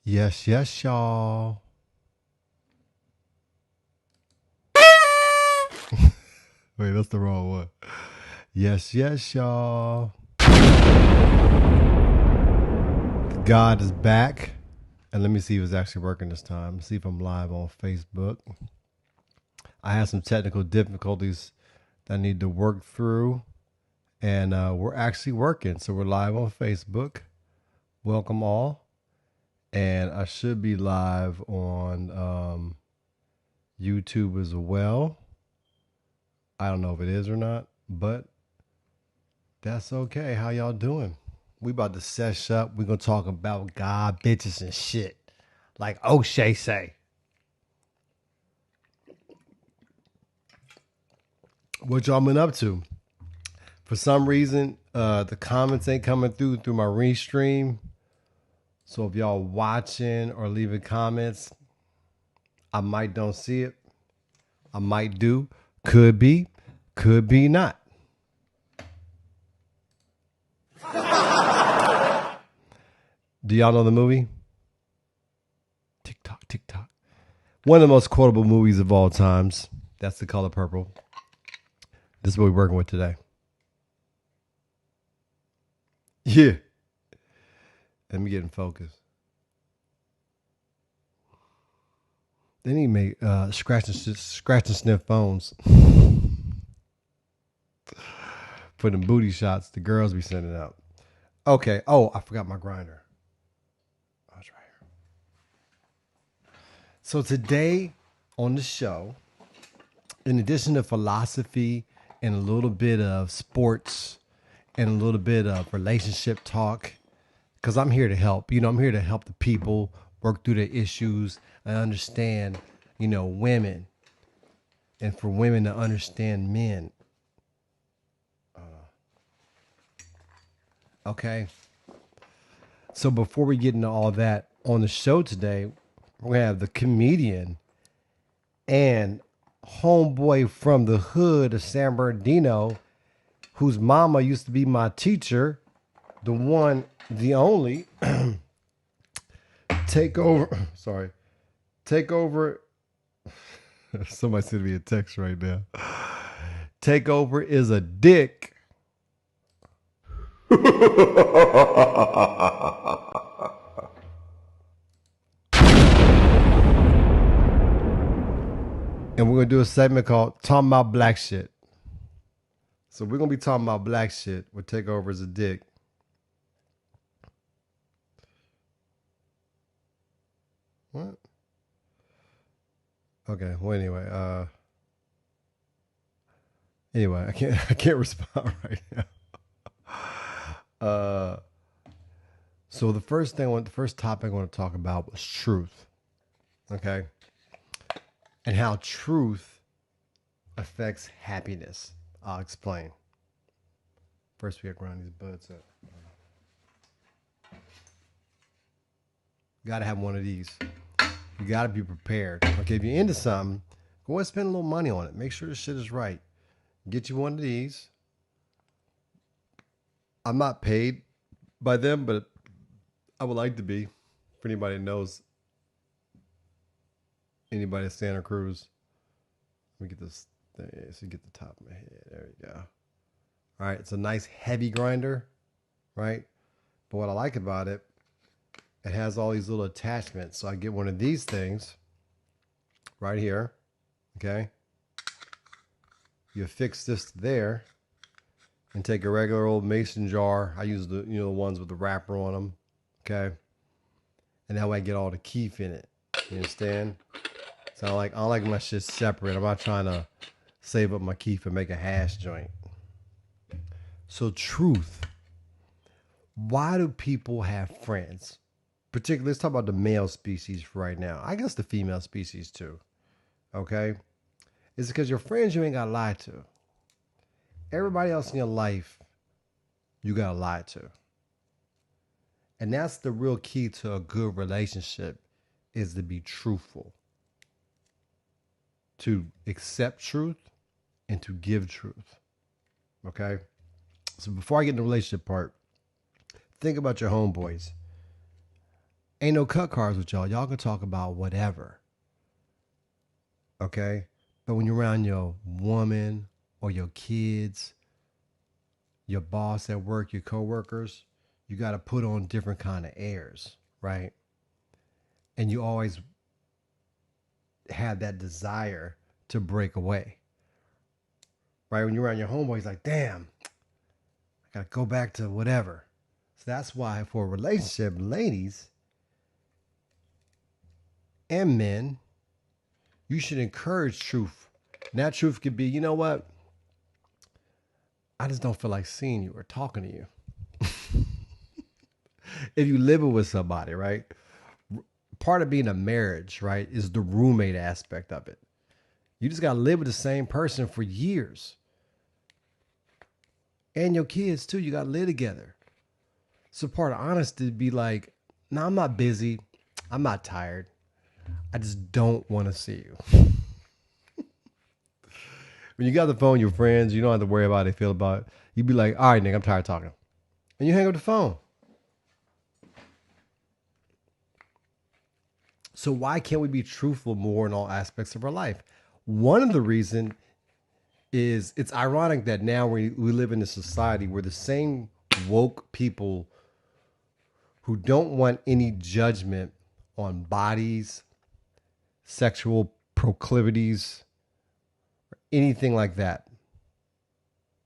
Yes, yes, y'all. Wait, that's the wrong one. Yes, yes, y'all. God is back. And let me see if it's actually working this time. See if I'm live on Facebook. I had some technical difficulties that I need to work through. And we're actually working. So we're live on Facebook. Welcome all. And I should be live on YouTube as well. I don't know if it is or not, but that's okay. How y'all doing? We about to sesh up. We're going to talk about God, bitches, and shit. Like O'Shea say. What y'all been up to? For some reason, the comments ain't coming through my restream. So if y'all watching or leaving comments, I might don't see it. I might do. Could be not. Do y'all know the movie? TikTok, TikTok. One of the most quotable movies of all times. That's The Color Purple. This is what we're working with today. Yeah. Let me get in focus. They need to make scratch and sniff phones for them booty shots the girls be sending out. Okay. Oh, I forgot my grinder. Oh, it's right here. So today on the show, in addition to philosophy and a little bit of sports and a little bit of relationship talk, because I'm here to help. I'm here to help the people work through their issues and understand, women, and for women to understand men. Okay. So before we get into all that on the show today, we're going to have the comedian and homeboy from the hood of San Bernardino, whose mama used to be my teacher, the one, the only, take over. Sorry. Take over. Somebody sent me a text right now. Take over is a dick. And we're going to do a segment called Talking About Black Shit. So we're going to be talking about black shit with Takeover as a dick. What? Okay. Well, anyway, I can't respond right now. So the first topic I want to talk about was truth. Okay. And how truth affects happiness. I'll explain. First, we got to grind these buds up. Got to have one of these. You got to be prepared. Okay, if you're into something, go ahead and spend a little money on it. Make sure the shit is right. Get you one of these. I'm not paid by them, but I would like to be. For anybody that knows anybody at Santa Cruz. Let me get this. So get the top of my head. There you go. All right, it's a nice heavy grinder, right? But what I like about it, it has all these little attachments. So I get one of these things right here. Okay. You affix this there and take a regular old mason jar. I use the ones with the wrapper on them. Okay. And that way I get all the keef in it. You understand? So I like my shit separate. I'm not trying to save up my keef and make a hash joint. So truth. Why do people have friends? Particularly, let's talk about the male species for right now. I guess the female species too. Okay? It's because your friends you ain't got to lie to. Everybody else in your life, you got to lie to. And that's the real key to a good relationship, is to be truthful. To accept truth and to give truth. Okay? So before I get in the relationship part, think about your homeboys. Ain't no cut cards with y'all. Y'all can talk about whatever. Okay? But when you're around your woman or your kids, your boss at work, your coworkers, you got to put on different kind of airs, right? And you always have that desire to break away, right? When you're around your homeboys, like, damn, I got to go back to whatever. So that's why for a relationship, ladies and men, you should encourage truth. And that truth could be, you know what? I just don't feel like seeing you or talking to you. If you living with somebody, right? Part of being a marriage, right, is the roommate aspect of it. You just got to live with the same person for years. And your kids too. You got to live together. So part of honesty to be like, no, I'm not busy. I'm not tired. I just don't want to see you. When you got the phone with your friends, you don't have to worry about how they feel about it. You be like, all right, nigga, I'm tired of talking. And you hang up the phone. So why can't we be truthful more in all aspects of our life? One of the reasons is it's ironic that now we live in a society where the same woke people who don't want any judgment on bodies, sexual proclivities, or anything like that.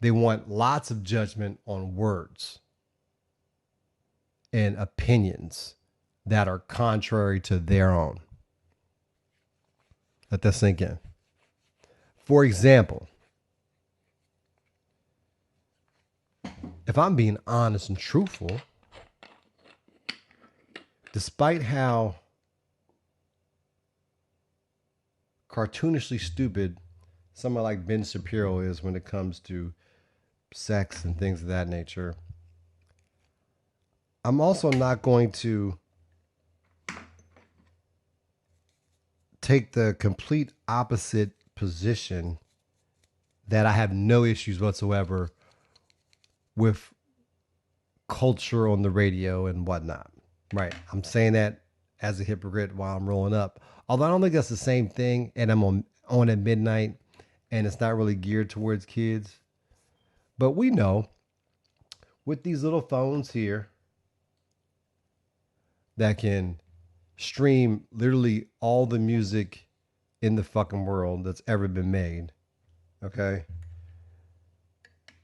They want lots of judgment on words and opinions that are contrary to their own. Let that sink in. For example, if I'm being honest and truthful, despite how cartoonishly stupid someone like Ben Shapiro is when it comes to sex and things of that nature, I'm also not going to take the complete opposite position that I have no issues whatsoever with culture on the radio and whatnot. Right. I'm saying that as a hypocrite while I'm rolling up. Although I don't think that's the same thing, and I'm on at midnight and it's not really geared towards kids. But we know with these little phones here that can stream literally all the music in the fucking world that's ever been made. Okay.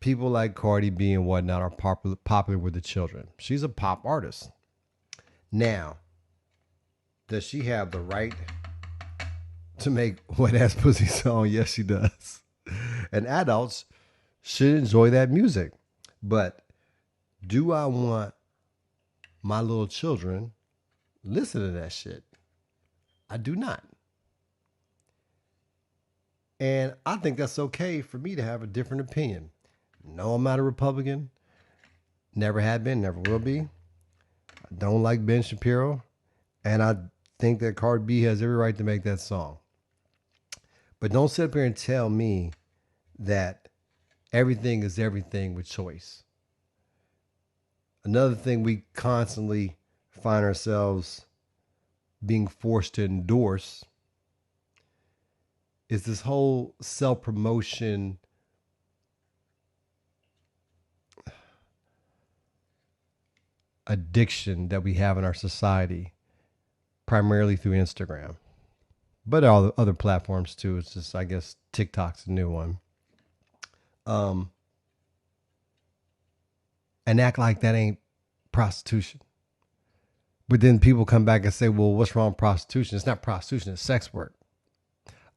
People like Cardi B and whatnot are popular with the children. She's a pop artist. Now, does she have the right to make wet ass pussy song? Yes, she does. And adults should enjoy that music. But do I want my little children listen to that shit? I do not. And I think that's okay for me to have a different opinion. No, I'm not a Republican. Never have been, never will be. I don't like Ben Shapiro. And I think that Cardi B has every right to make that song. But don't sit up here and tell me that everything is everything with choice. Another thing we constantly find ourselves being forced to endorse is this whole self-promotion addiction that we have in our society, primarily through Instagram, but all the other platforms too. It's just, I guess, TikTok's a new one. And act like that ain't prostitution. But then people come back and say, well, what's wrong with prostitution? It's not prostitution, it's sex work.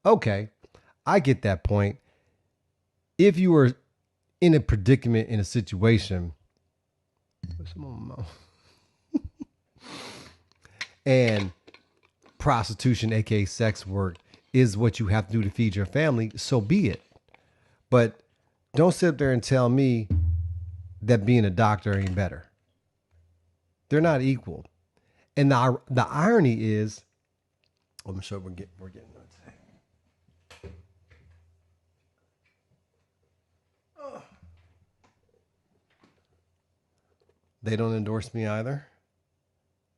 Okay, I get that point. If you were in a predicament, in a situation, and prostitution, aka sex work, is what you have to do to feed your family, so be it. But don't sit there and tell me that being a doctor ain't better. They're not equal. And the irony is, I'm sure we're getting nuts. They don't endorse me either.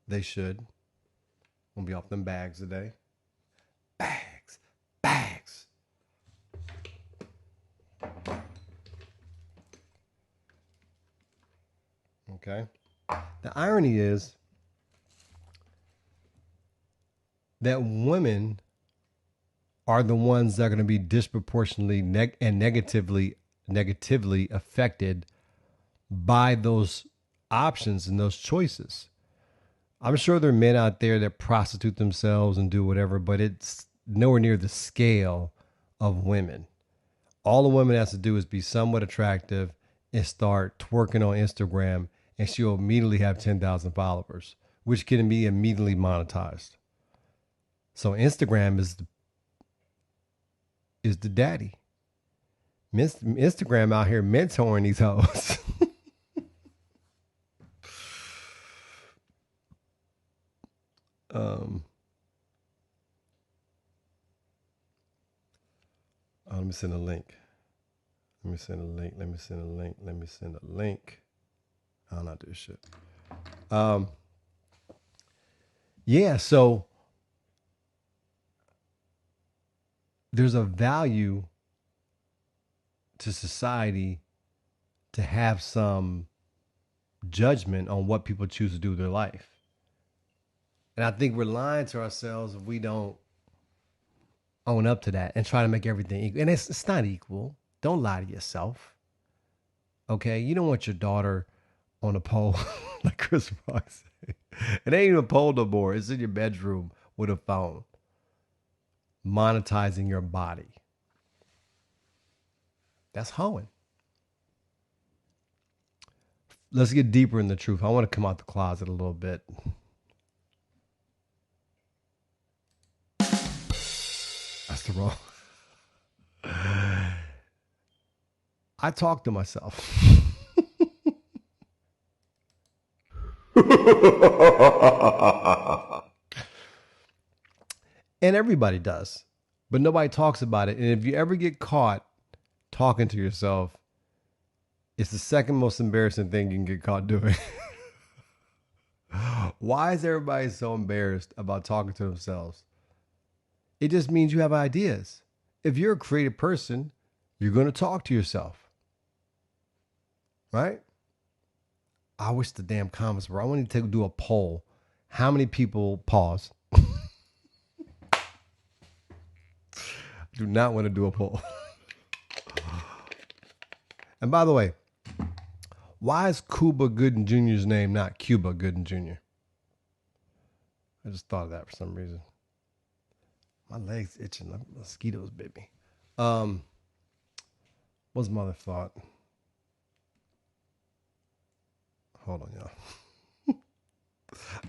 They should. Gonna be off them bags today. Bags. Bags. Okay. The irony is that women are the ones that are going to be disproportionately negatively affected by those options and those choices. I'm sure there are men out there that prostitute themselves and do whatever, but it's nowhere near the scale of women. All a woman has to do is be somewhat attractive and start twerking on Instagram, and she'll immediately have 10,000 followers, which can be immediately monetized. So Instagram is the daddy. Instagram out here mentoring these hoes. Let me send a link. Let me send a link. Let me send a link. Let me send a link. I don't know how to do this shit. Yeah, so there's a value to society to have some judgment on what people choose to do with their life. And I think we're lying to ourselves if we don't own up to that and try to make everything equal. And it's not equal. Don't lie to yourself. Okay? You don't want your daughter on a pole, like Chris Rock said. It ain't even a pole no more. It's in your bedroom with a phone. Monetizing your body. That's hoeing. Let's get deeper in the truth. I want to come out the closet a little bit. That's the wrong. I talk to myself. And everybody does, but nobody talks about it. And if you ever get caught talking to yourself, it's the second most embarrassing thing you can get caught doing. Why is everybody so embarrassed about talking to themselves? It just means you have ideas. If you're a creative person, you're going to talk to yourself. Right? I wish the damn comments were. I wanted to do a poll. How many people pause? Do not want to do a poll. And by the way, why is Cuba Gooding Jr.'s name not Cuba Gooding Jr.? I just thought of that for some reason. My leg's itching. Mosquitoes bit me. What's my other thought? Hold on, y'all.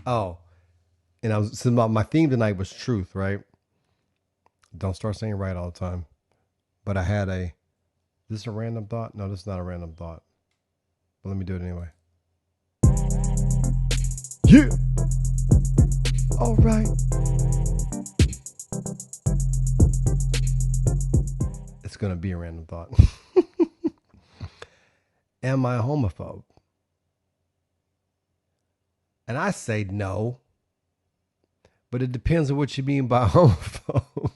Oh, and so my theme tonight was truth, right? Don't start saying right all the time. But I had this is a random thought? No, this is not a random thought. But let me do it anyway. Yeah. All right. It's going to be a random thought. Am I a homophobe? And I say no. But it depends on what you mean by homophobe.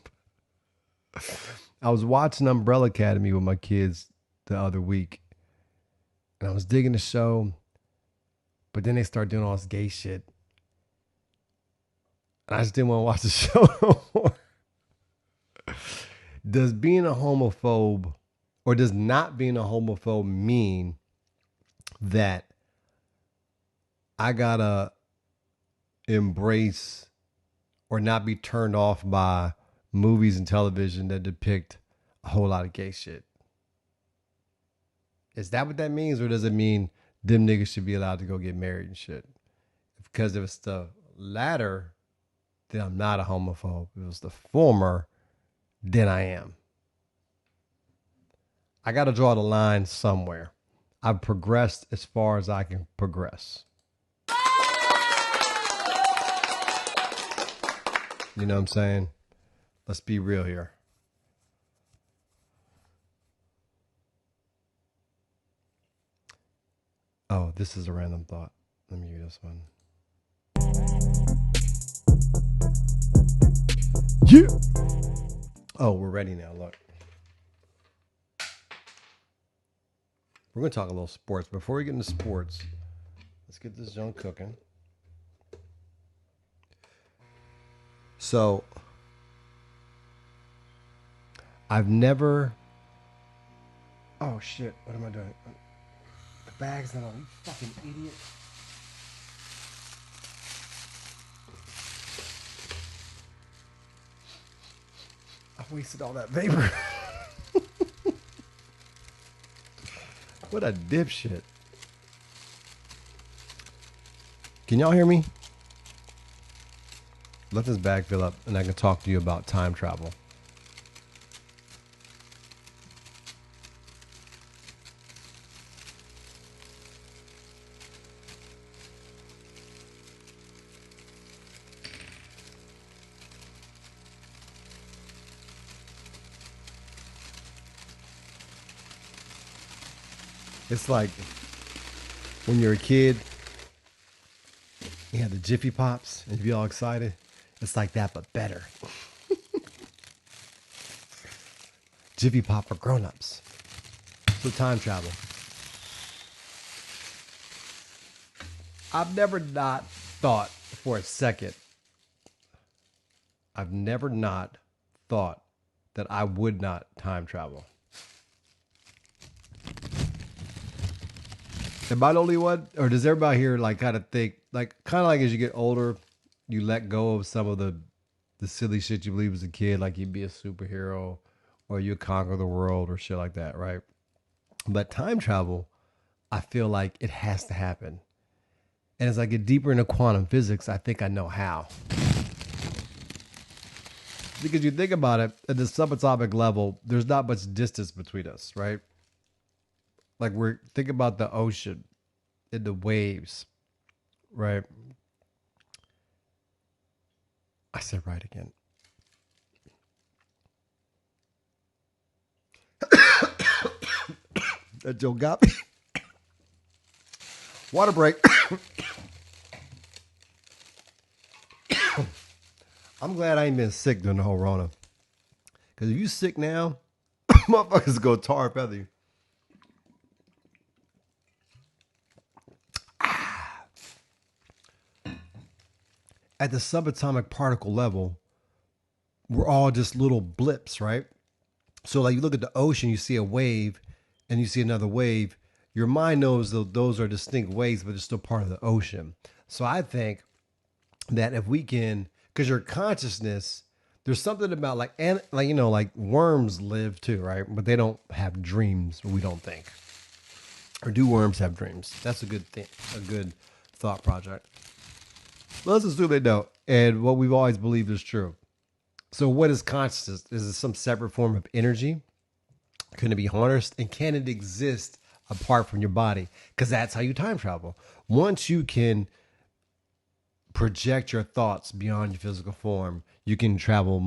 I was watching Umbrella Academy with my kids the other week. And I was digging the show. But then they start doing all this gay shit. And I just didn't want to watch the show no more. Does being a homophobe or does not being a homophobe mean that I gotta embrace or not be turned off by movies and television that depict a whole lot of gay shit? Is that what that means? Or does it mean them niggas should be allowed to go get married and shit? Because if it's the latter, then I'm not a homophobe. If it was the former, then I am. I got to draw the line somewhere. I've progressed as far as I can progress. You know what I'm saying? Let's be real here. Oh, this is a random thought. Let me use this one. Yeah. Oh, we're ready now. Look. We're going to talk a little sports. Before we get into sports, let's get this junk cooking. So, I've never. Oh, shit. What am I doing? The bag's not on. You fucking idiot. I wasted all that paper. What a dipshit. Can y'all hear me? Let this bag fill up and I can talk to you about time travel. It's like when you're a kid, you had the Jiffy Pops and you'd be all excited. It's like that, but better. Jiffy Pop for grown-ups. So time travel. I've never not thought for a second. I've never not thought that I would not time travel. Am I the only one? Or does everybody here like kind of think, like kind of like as you get older, you let go of some of the silly shit you believe as a kid, like you'd be a superhero or you conquer the world or shit like that, right? But time travel, I feel like it has to happen. And as I get deeper into quantum physics, I think I know how. Because you think about it, at the subatomic level, there's not much distance between us, right? Like think about the ocean and the waves, right? I said right again. That Joe got me. Water break. I'm glad I ain't been sick during the whole Rona. Because if you sick now, motherfuckers go tar feather you. At the subatomic particle level, we're all just little blips, right? So like you look at the ocean, you see a wave and you see another wave. Your mind knows that those are distinct waves, but it's still part of the ocean. So I think that if we can, because your consciousness, there's something about like like worms live too, right? But they don't have dreams. We don't think. Or do worms have dreams? That's a good thing, a good thought project. Let's assume they don't. And what we've always believed is true. So what is consciousness? Is it some separate form of energy? Can it be harnessed? And can it exist apart from your body? Because that's how you time travel. Once you can project your thoughts beyond your physical form, you can travel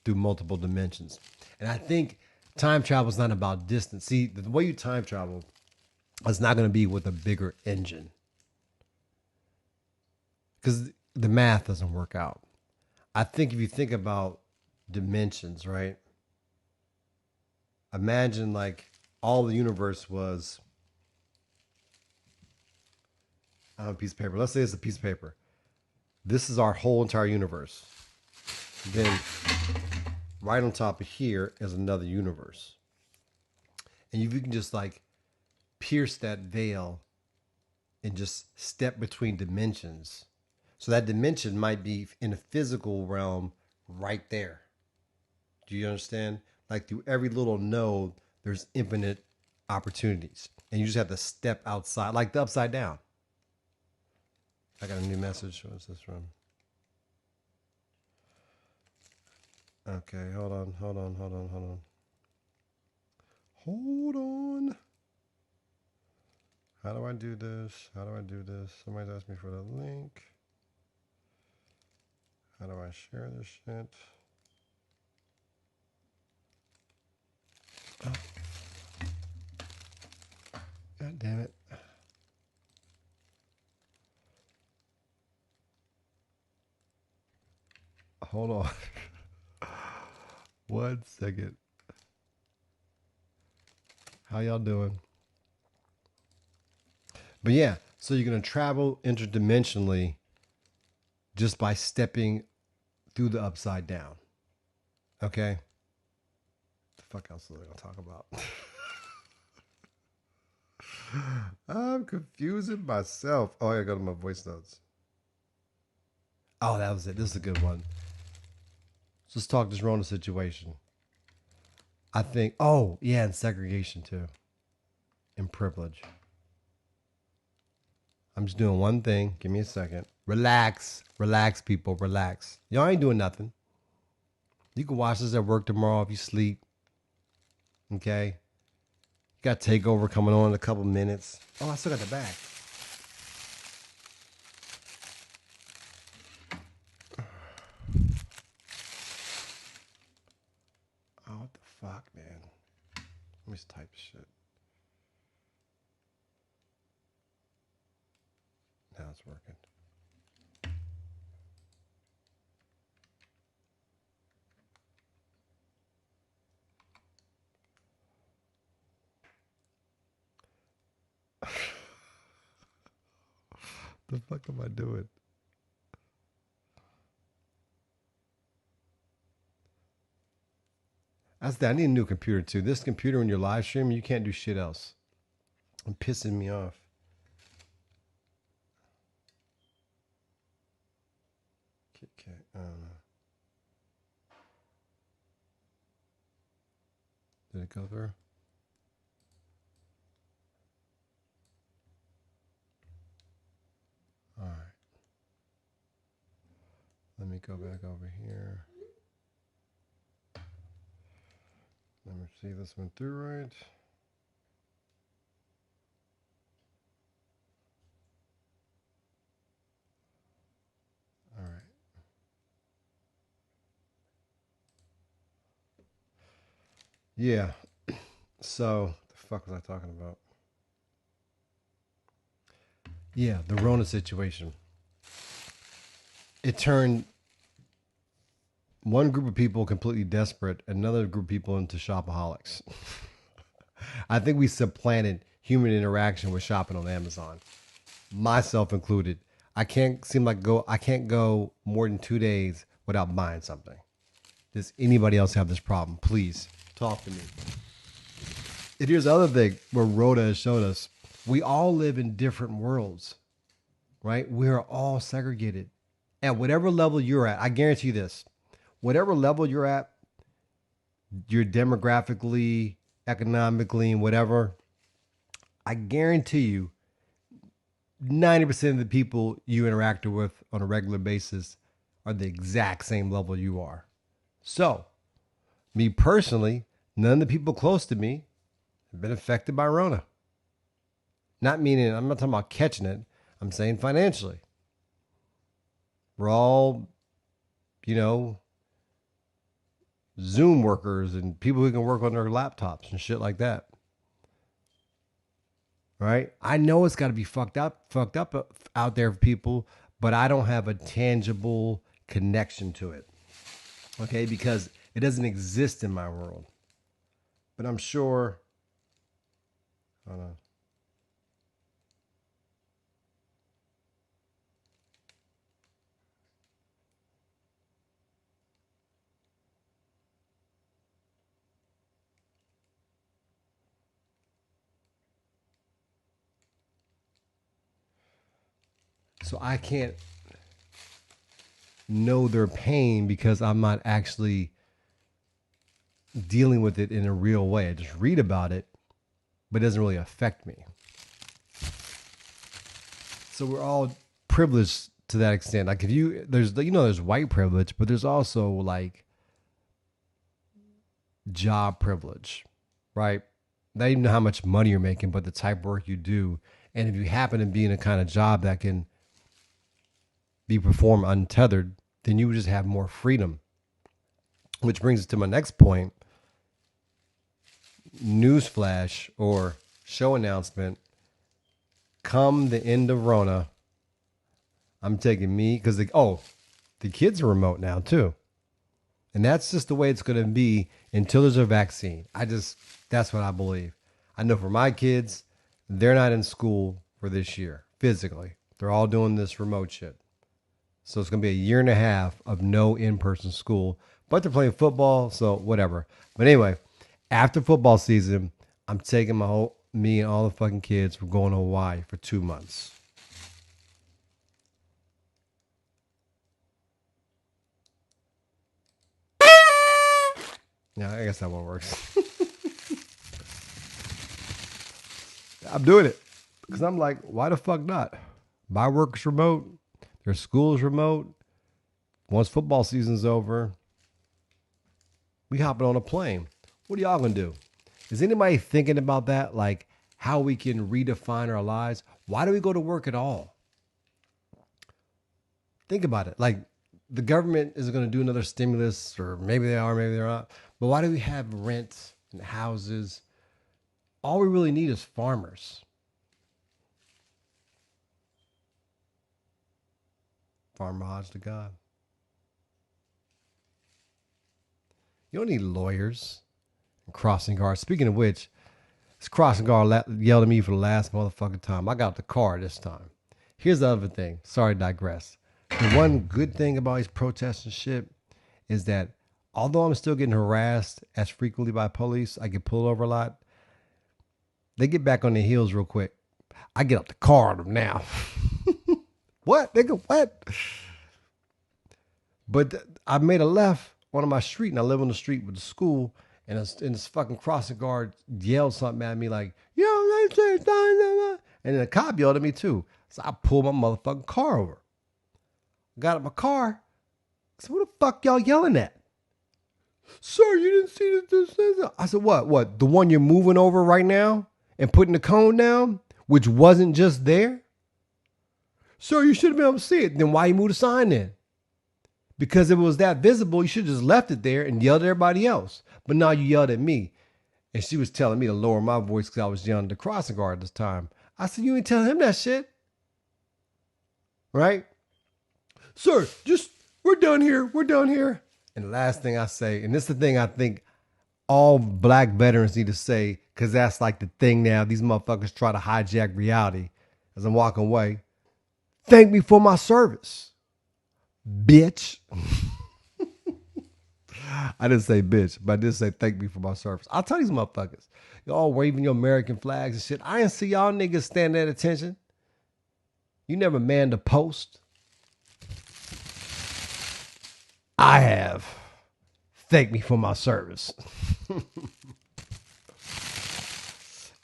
through multiple dimensions. And I think time travel is not about distance. See, the way you time travel is not going to be with a bigger engine. Because the math doesn't work out. I think if you think about dimensions, right? Imagine like all the universe was on a piece of paper. Let's say it's a piece of paper. This is our whole entire universe. Then right on top of here is another universe. And if you can just like pierce that veil and just step between dimensions. So that dimension might be in a physical realm right there. Do you understand? Like through every little node, there's infinite opportunities. And you just have to step outside, like the upside down. I got a new message. What's this from? Okay, hold on. Hold on. How do I do this? Somebody's asked me for the link. How do I share this shit? Oh. God damn it. Hold on. 1 second. How y'all doing? But yeah, so you're going to travel interdimensionally just by stepping through the upside down. Okay? The fuck else was I going to talk about? I'm confusing myself. Oh, I gotta go to my voice notes. Oh, that was it. This is a good one. Let's talk this Rona situation. I think, oh, yeah, and segregation too. And privilege. I'm just doing one thing. Give me a second. Relax. Relax, people. Relax. Y'all ain't doing nothing. You can watch this at work tomorrow if you sleep. Okay? You got Takeover coming on in a couple minutes. Oh, I still got the bag. Oh, what the fuck, man? Let me just type shit. Now it's working. The fuck am I doing? I need a new computer too. This computer when you're live streaming, you can't do shit else. It's pissing me off. Okay, I don't know. Did it go through? All right. Let me go back over here. Let me see if this went through right. All right. Yeah. So, the fuck was I talking about? Yeah, the Rona situation. It turned one group of people completely desperate, another group of people into shopaholics. I think we supplanted human interaction with shopping on Amazon, myself included. I can't go more than 2 days without buying something. Does anybody else have this problem? Please talk to me. And here's the other thing where Rhoda has shown us. We all live in different worlds, right? We are all segregated. At whatever level you're at, I guarantee you this. Whatever level you're at, you're demographically, economically, and whatever, I guarantee you 90% of the people you interact with on a regular basis are the exact same level you are. So, me personally, none of the people close to me have been affected by Rona. Not meaning, I'm not talking about catching it. I'm saying financially. We're all, Zoom workers and people who can work on their laptops and shit like that. Right? I know it's got to be fucked up out there for people, but I don't have a tangible connection to it. Okay? Because it doesn't exist in my world. But I'm sure, hold on. So I can't know their pain because I'm not actually dealing with it in a real way. I just read about it, but it doesn't really affect me. So we're all privileged to that extent. Like there's white privilege, but there's also like job privilege, right? Not even know how much money you're making, but the type of work you do. And if you happen to be in a kind of job that can be performed untethered, then you would just have more freedom. Which brings us to my next point. Newsflash or show announcement. Come the end of Rona, I'm taking me, because the kids are remote now too. And that's just the way it's going to be until there's a vaccine. That's what I believe. I know for my kids, they're not in school for this year physically. They're all doing this remote shit. So it's going to be a year and a half of no in-person school, but they're playing football, so whatever. But anyway, after football season, I'm taking me and all the fucking kids. We're going to Hawaii for 2 months. Yeah, I guess that one works. I'm doing it because I'm like, why the fuck not? My work is remote. Their school is remote. Once football season's over, we hopping on a plane. What are y'all gonna do? Is anybody thinking about that? Like how we can redefine our lives? Why do we go to work at all? Think about it. Like the government is going to do another stimulus, or maybe they are, maybe they're not. But why do we have rent and houses? All we really need is farmers. Farmer Hodge to God. You don't need lawyers and crossing guards. Speaking of which, this crossing guard yelled at me for the last motherfucking time. I got the car this time. Here's the other thing. Sorry to digress. The one good thing about these protests and shit is that although I'm still getting harassed as frequently by police, I get pulled over a lot. They get back on their heels real quick. I get out the car on them now. What? Nigga, what? But I made a left onto my street, and I live on the street with the school, and this fucking crossing guard yelled something at me like, yo, and then the cop yelled at me too. So I pulled my motherfucking car over. Got out my car. I said, what the fuck y'all yelling at? Sir, you didn't see this. I said, what? What? The one you're moving over right now and putting the cone down, which wasn't just there? Sir, you should have been able to see it. Then why you move the sign then? Because if it was that visible, you should have just left it there and yelled at everybody else. But now you yelled at me. And she was telling me to lower my voice because I was yelling at the crossing guard this time. I said, you ain't telling him that shit. Right? Sir, we're done here. We're done here. And the last thing I say, and this is the thing I think all black veterans need to say, because that's like the thing now. These motherfuckers try to hijack reality as I'm walking away. Thank me for my service, bitch. I didn't say bitch, but I did say thank me for my service. I'll tell these motherfuckers, y'all waving your American flags and shit. I didn't see y'all niggas stand at attention. You never manned a post. I have. Thank me for my service.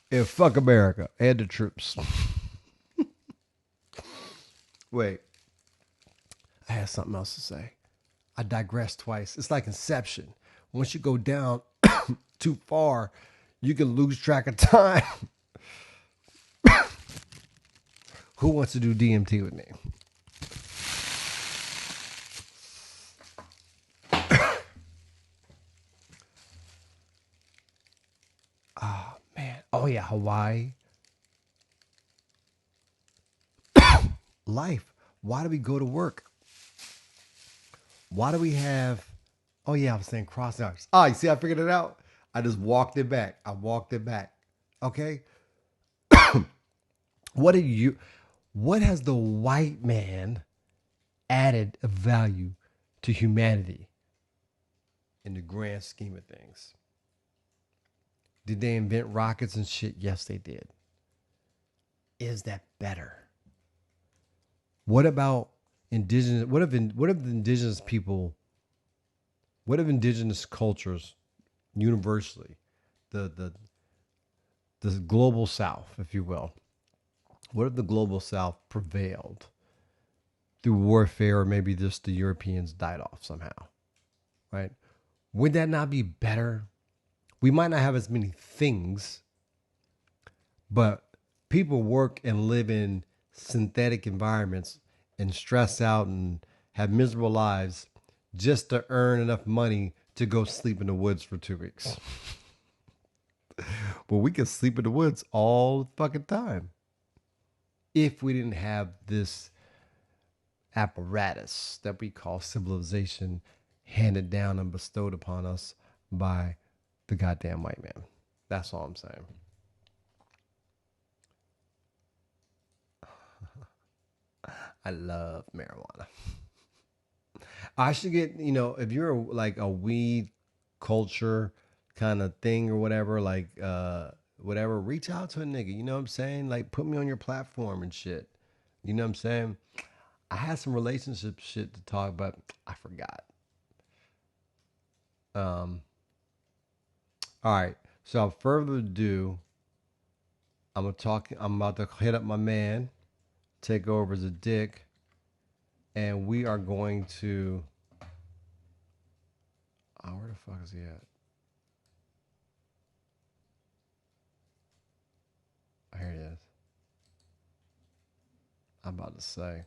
And fuck America and the troops. Wait. I had something else to say. I digressed twice. It's like Inception. Once you go down too far, you can lose track of time. Who wants to do DMT with me? Oh, man. Oh, yeah. Hawaii. Life. Why do we go to work? Why do we have... Oh, yeah. I was saying cross arms. Oh, you see, I figured it out. I just walked it back. Okay? What has the white man added of value to humanity in the grand scheme of things? Did they invent rockets and shit? Yes, they did. Is that better? What about indigenous? What if the indigenous people? What if indigenous cultures, universally, the global South, if you will? What if the global South prevailed through warfare, or maybe just the Europeans died off somehow? Right? Would that not be better? We might not have as many things, but people work and live in synthetic environments and stress out and have miserable lives just to earn enough money to go sleep in the woods for 2 weeks. But we could sleep in the woods all the fucking time if we didn't have this apparatus that we call civilization handed down and bestowed upon us by the goddamn white man. That's all I'm saying. I love marijuana. I should get, if you're like a weed culture kind of thing or whatever, like whatever, reach out to a nigga. You know what I'm saying? Like put me on your platform and shit. You know what I'm saying? I had some relationship shit to talk about. I forgot. All right. So without further ado, I'm about to hit up my man, take over as a dick, and we are going to. Oh, where the fuck is he at? Oh, here he is. I'm about to say.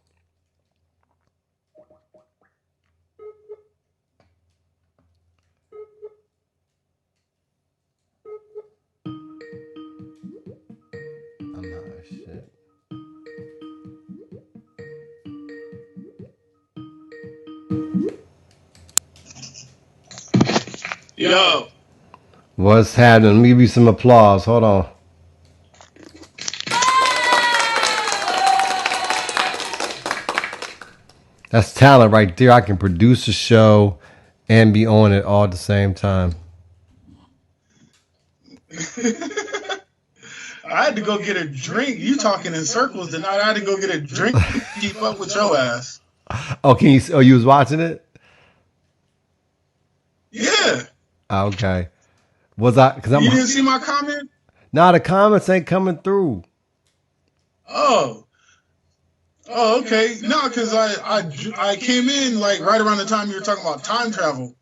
I'm high as shit. Yo. What's happening? Let me give you some applause. Hold on. That's talent right there. I can produce a show and be on it all at the same time. I had to go get a drink. You talking in circles tonight. I had to go get a drink to keep up with your ass. Oh, you was watching it? Yeah. Okay. Was I? Because You didn't see my comment? Nah, the comments ain't coming through. Oh. Oh, okay. No, because I came in like right around the time you were talking about time travel.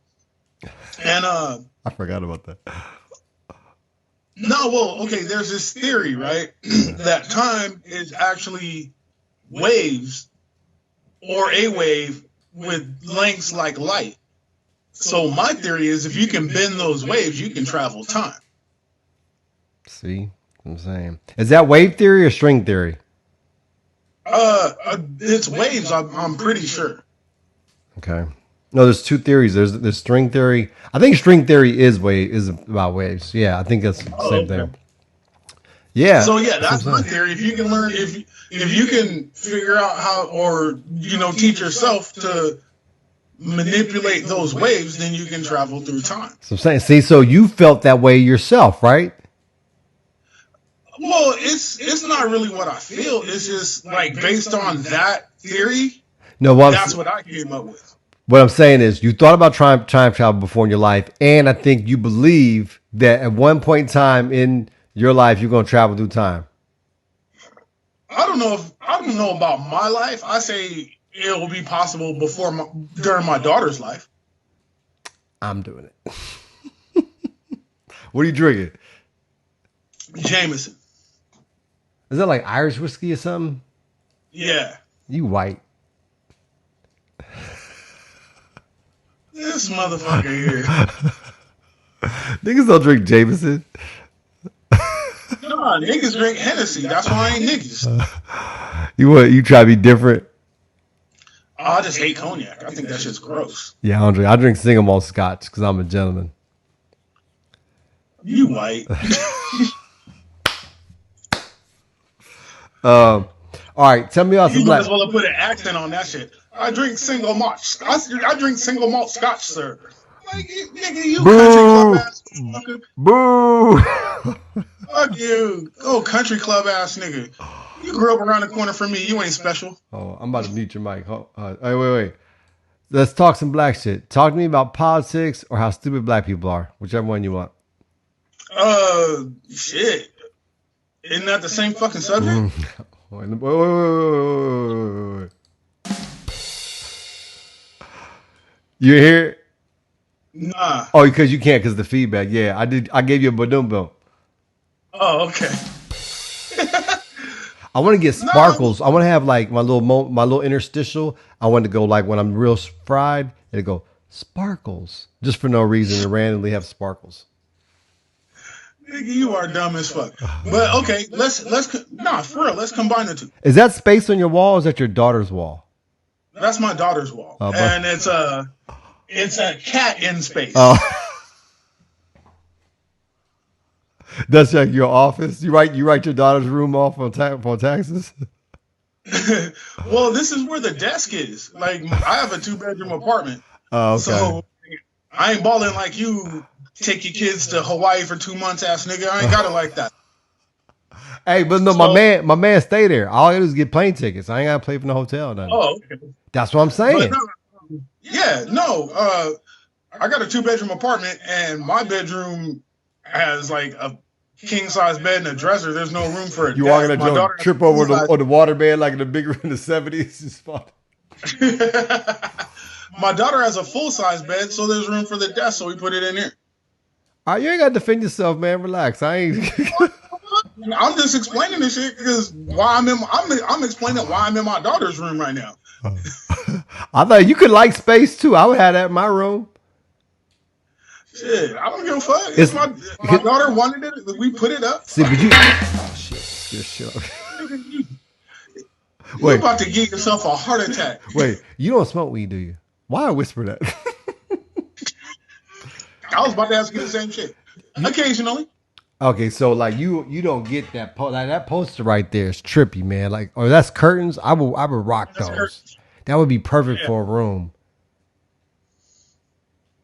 And I forgot about that. no, well, okay, there's this theory, right? That time is actually waves or a wave with lengths like light. So my theory is if you can bend those waves, you can travel time. See what I'm saying? Is that wave theory or string theory? It's waves, I'm pretty sure. Okay. No, there's two theories. There's string theory. I think string theory is about waves. Yeah, I think that's the same thing. Yeah. So yeah, that's my theory. If you can learn, if you can figure out how, or teach yourself to manipulate those waves, then you can travel through time. So I'm saying, see, so you felt that way yourself, right? Well, it's not really what I feel. It's just like based on that theory. No, that's what I came up with. What I'm saying is, you thought about time travel before in your life, and I think you believe that at one point in time in your life you're going to travel through time. I don't know about my life. I say it will be possible during my daughter's life. I'm doing it. What are you drinking? Jameson. Is that like Irish whiskey or something? Yeah. You white. This motherfucker here. Niggas don't drink Jameson. Nah, niggas drink Hennessy. That's why I ain't niggas. You try to be different? I just hate cognac. I think that shit's gross. Yeah, I drink single malt scotch because I'm a gentleman. You white. All right, tell me about some black. You might as well have put an accent on that shit. I drink single malt. I drink single malt scotch, sir. Like, nigga, you country club ass motherfucker. Boo! Fuck you. Oh, country club ass nigga. You grew up around the corner from me. You ain't special. Oh, I'm about to mute your mic. Wait. Let's talk some black shit. Talk to me about politics or how stupid black people are. Whichever one you want. Shit. Isn't that the same fucking subject? Wait. You hear? Nah. Oh, because you can't because the feedback. Yeah, I did. I gave you a badum bump. Oh, okay. I want to get sparkles. I want to have like my little interstitial. I want to go like when I'm real fried, it'll go sparkles just for no reason and randomly have sparkles. Nigga, you are dumb as fuck. But okay, let's for real, let's combine the two. Is that space on your wall or is that your daughter's wall? That's my daughter's wall. And it's It's a cat in space. Oh, that's like your office. You write your daughter's room off on taxes. Well, this is where the desk is. Like, I have a 2-bedroom apartment, Oh, okay. so I ain't balling like you. Take your kids to Hawaii for 2 months, ass nigga. I ain't got it like that. Hey, but no, So, my man stay there. All I gotta do is get plane tickets. I ain't gotta pay for the hotel or nothing. oh, okay. That's what I'm But saying. no, yeah, no. I got a 2-bedroom apartment, and my bedroom has like a king size bed and a dresser. There's no room for a You walk in desk. that My joint, daughter has trip a full over size. the water bed like in the big in the '70s. My daughter has a full size bed, so there's room for the desk, so we put it in here. All right, you ain't got to defend yourself, man. Relax. I ain't. I'm just explaining this shit because I'm explaining why I'm in my daughter's room right now. I thought you could like space too. I would have that in my room. Shit, I don't give a fuck. It's My daughter wanted it. We put it up. see, but you. Oh shit! Shut up. You Wait, about to give yourself a heart attack. wait. You don't smoke weed, do you? Why I whisper that? I was about to ask you the same shit. Occasionally. Okay, so like you don't get that like that poster right there is trippy, man. Like, or that's curtains. I would rock That's those. That would be perfect Yeah. for a room.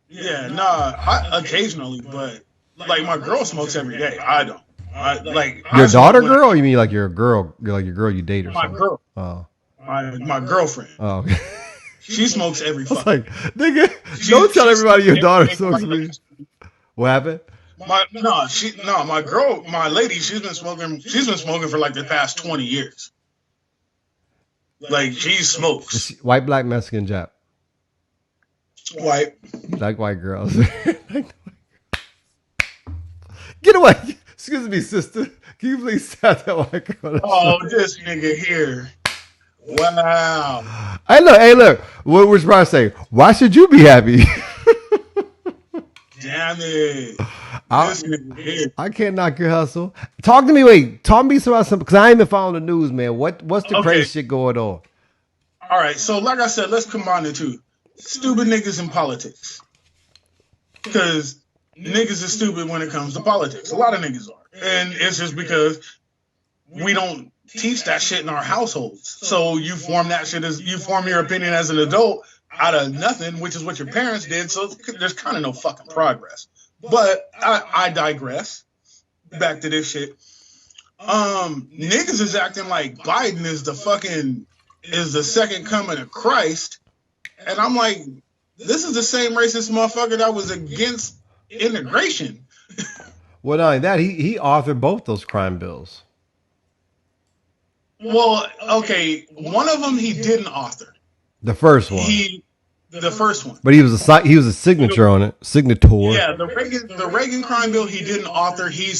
Yeah, nah, occasionally, but like my girl smokes every day. I don't. Your I smoke daughter when girl? Or you mean like your girl? Like your girl you date or my something? girl, Oh, my girlfriend. oh. Okay. She smokes every I was fucking. like, nigga, She- don't tell she everybody your smokes daughter every day for smokes like weed. What happened? my girl, my lady, she's been smoking for like the past 20 years. Like she Is smokes. she white, black, Mexican, Jap. White. You like white girls. Get away. Excuse me, sister. Can you please stop that white girl? Oh, this nigga here. Wow. Hey, look. What we're supposed to say? Why should you be happy? Damn it. I, This nigga here. I can't knock your hustle. Talk to me. Wait, talk to me about something because I ain't been following the news, man. What's the Okay. crazy shit going on? All right. So, like I said, let's combine the two. Stupid niggas in politics. Because niggas are stupid when it comes to politics. A lot of niggas are. And it's just because we don't teach that shit in our households. So you form your opinion as an adult out of nothing, which is what your parents did. So there's kind of no fucking progress. But I digress. Back to this shit. Niggas is acting like Biden is the second coming of Christ. And I'm like, this is the same racist motherfucker that was against integration. Well, not only that, he authored both those crime bills. Well, okay, one of them he didn't author. The first one, The first one. but he was a signature on it. Signator. Yeah, the Reagan crime bill he didn't author. He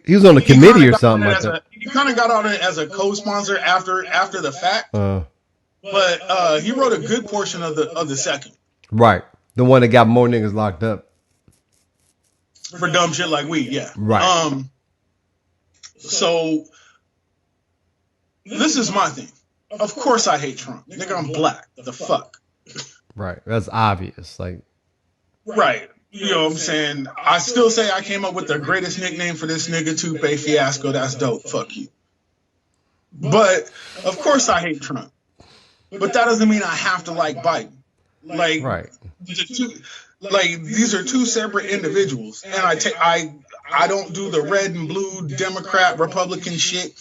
was on a committee or something like that. He kind of got on it as a co-sponsor after the fact. But he wrote a good portion of the second Right, the one that got more niggas locked up. for dumb shit like weed. Yeah. Right. So this is my thing. Of course I hate Trump. Nigga, I'm black. The fuck. Right, that's obvious. Like, Right. You know what I'm saying? I still say I came up with the greatest nickname for this nigga, Toupe Fiasco. That's dope. Fuck you. But of course I hate Trump. But that doesn't mean I have to like Biden. Like, right. These are two separate individuals, and I don't do the red and blue Democrat Republican shit.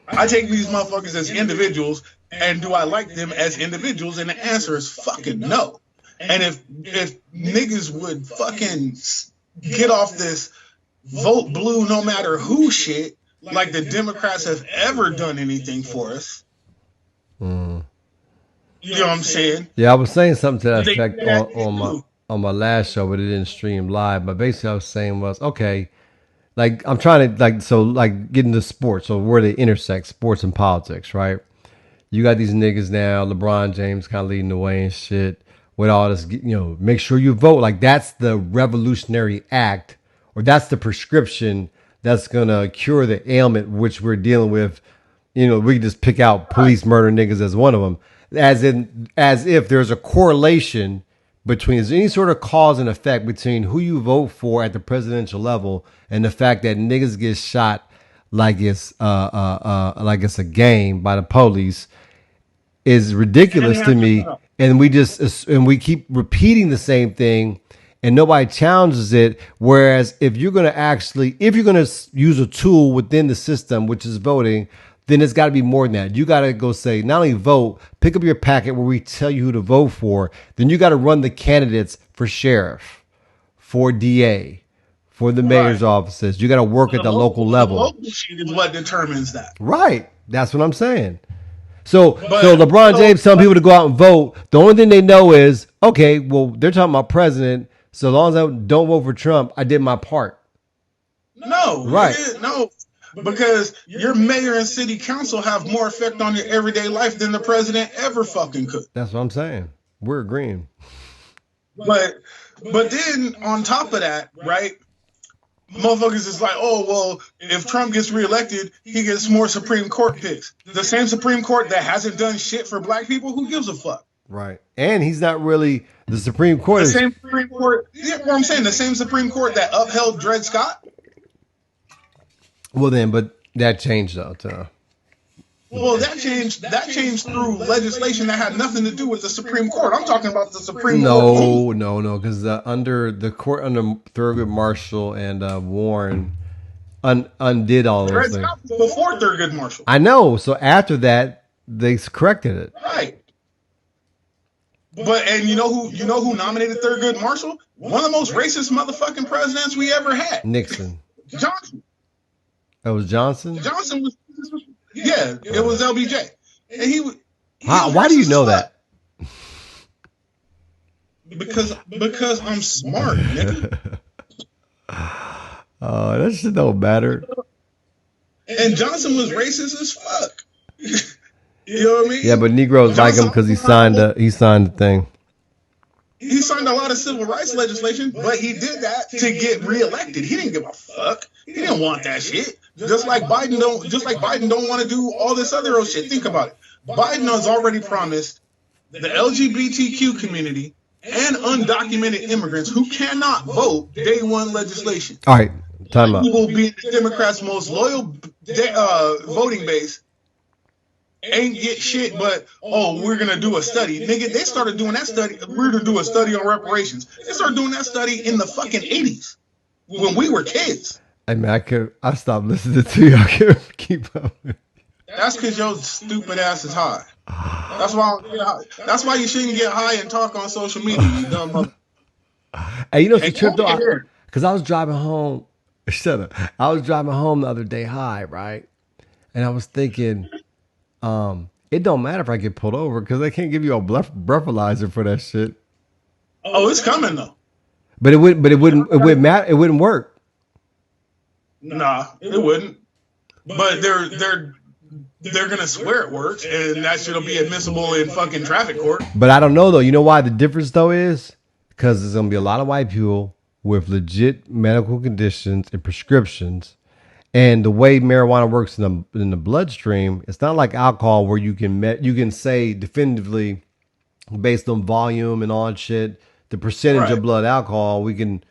I take these motherfuckers as individuals, and do I like them as individuals? And the answer is fucking no. And if niggas would fucking get off this vote blue no matter who shit, like the Democrats have ever done anything for us. Mm. You know what I'm saying? Yeah, I was saying something to that They effect do that shit too. on my last show, but it didn't stream live. But basically, I was saying was okay. Like I'm trying to get into sports, so where they intersect sports and politics, right? You got these niggas now, LeBron James kind of leading the way and shit with all this, make sure you vote. Like that's the revolutionary act, or that's the prescription that's gonna cure the ailment which we're dealing with. We can just pick out police murder niggas as one of them. as if there's a correlation between there's any sort of cause and effect between who you vote for at the presidential level and the fact that niggas get shot like it's a game by the police is And ridiculous they to have to me. And we keep repeating the same thing and nobody challenges it. Whereas if you're going to use a tool within the system, which is voting, then it's got to be more than that. You got to go say, not only vote, pick up your packet where we tell you who to vote for. Then you got to run the candidates for sheriff, for DA, for the mayor's right. offices. You got to work at the local The level. local shit is what determines that. Right. That's what I'm saying. So But LeBron so James telling people to go out and vote. The only thing they know is, okay, well, they're talking about president. So as long as I don't vote for Trump, I did my part. no, Right. no, because your mayor and city council have more effect on your everyday life than the president ever fucking could. That's what I'm saying. We're agreeing. But then on top of that, right? Motherfuckers is like, oh well, if Trump gets reelected, he gets more Supreme Court picks. The same Supreme Court that hasn't done shit for black people, who gives a fuck? Right. And he's not really the Supreme Court The is same Supreme Court, yeah, what I'm saying, the same Supreme Court that upheld Dred Scott. well then, but that changed though. Well, that changed through legislation that had nothing to do with the Supreme Court. I'm talking about the Supreme Court only. No, because under the court under Thurgood Marshall and Warren undid all those Dred things. Scott was before Thurgood Marshall. I know. So after that, they corrected it. Right. But and you know who nominated Thurgood Marshall? One of the most racist motherfucking presidents we ever had. Nixon. Johnson. That was Johnson. Johnson was yeah, it was LBJ. And he was Why do you know that? Because I'm smart, nigga. Oh, that shit don't matter. And Johnson was racist as fuck. You know what I mean? Yeah, but Negroes like him because he signed the thing. He signed a lot of civil rights legislation, but he did that to get reelected. He didn't give a fuck. He didn't want that shit. Just like Biden don't want to do all this other shit. Think about it. Biden has already promised the LGBTQ community and undocumented immigrants who cannot vote day one legislation. All right, time out. Who will be the Democrats' most loyal voting base. Ain't get shit, but we're gonna do a study, nigga. They started doing that study. We're gonna do a study on reparations. They started doing that study in the fucking 80s when we were kids. Hey man, I stopped listening to you. I can't keep up. That's because your stupid ass is high. That's why. That's why you shouldn't get high and talk on social media. You dumb mother. Hey, you know what's tripped though? Because I was driving home. Shut up. I was driving home the other day high, right? And I was thinking, it don't matter if I get pulled over because they can't give you a breathalyzer for that shit. Oh, it's coming though. But it wouldn't matter. It wouldn't work. Nah, it wouldn't. But they're gonna swear it works, and that shit'll be admissible in fucking traffic court. But I don't know though. You know why the difference though is? Because there's gonna be a lot of white people with legit medical conditions and prescriptions. And the way marijuana works in the bloodstream, it's not like alcohol where you can say definitively based on volume and all that shit, the percentage of blood alcohol, we can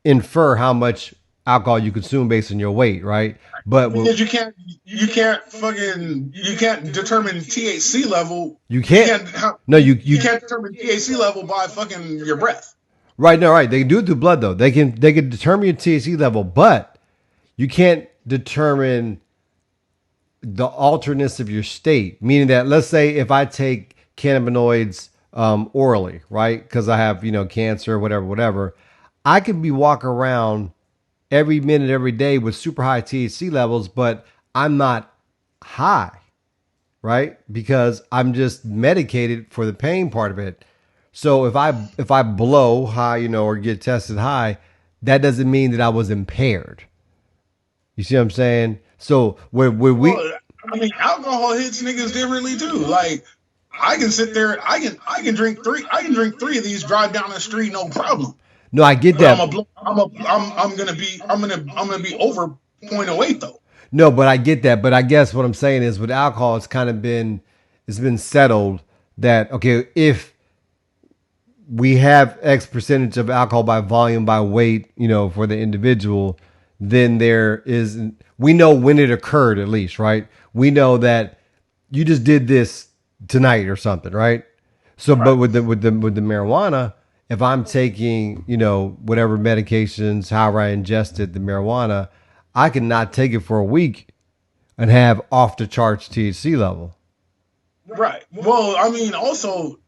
infer how much alcohol you consume based on your weight, right? But because you can't determine THC level. You can't determine THC level by fucking your breath. Right, no, right. They can do it through blood though. They can determine your THC level, but you can't determine the alternateness of your state. Meaning that, let's say if I take cannabinoids orally, right? Because I have, cancer, whatever. I could be walking around every minute, every day with super high THC levels, but I'm not high, right? Because I'm just medicated for the pain part of it. So if I blow high, or get tested high, that doesn't mean that I was impaired. You see what I'm saying? So alcohol hits niggas differently too. Like I can sit there, I can drink three of these, drive down the street, no problem. No, I get that. I'm gonna be over 0.08 though. No, but I get that. But I guess what I'm saying is with alcohol, it's kind of been it's been settled that okay, if we have X percentage of alcohol by volume by weight, for the individual, then there is we know when it occurred at least, right? We know that you just did this tonight or something, right? So, but Right. with the marijuana, if I'm taking whatever medications, however I ingested the marijuana, I can not take it for a week and have off the charts THC level. Right. Well, I mean, also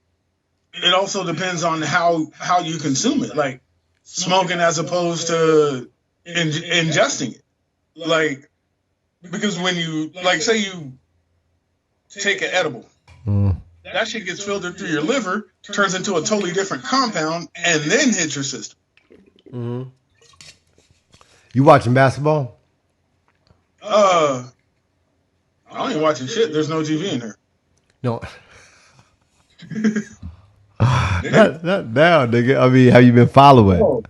it also depends on how you consume it, like smoking as opposed to ingesting it. Like because when you like say you take an edible, that shit gets filtered through your liver, turns into a totally different compound, and then hits your system. You watching basketball? Uh, I ain't watching shit. There's no TV in here. No. not now, nigga. I mean, have you been following? Oh.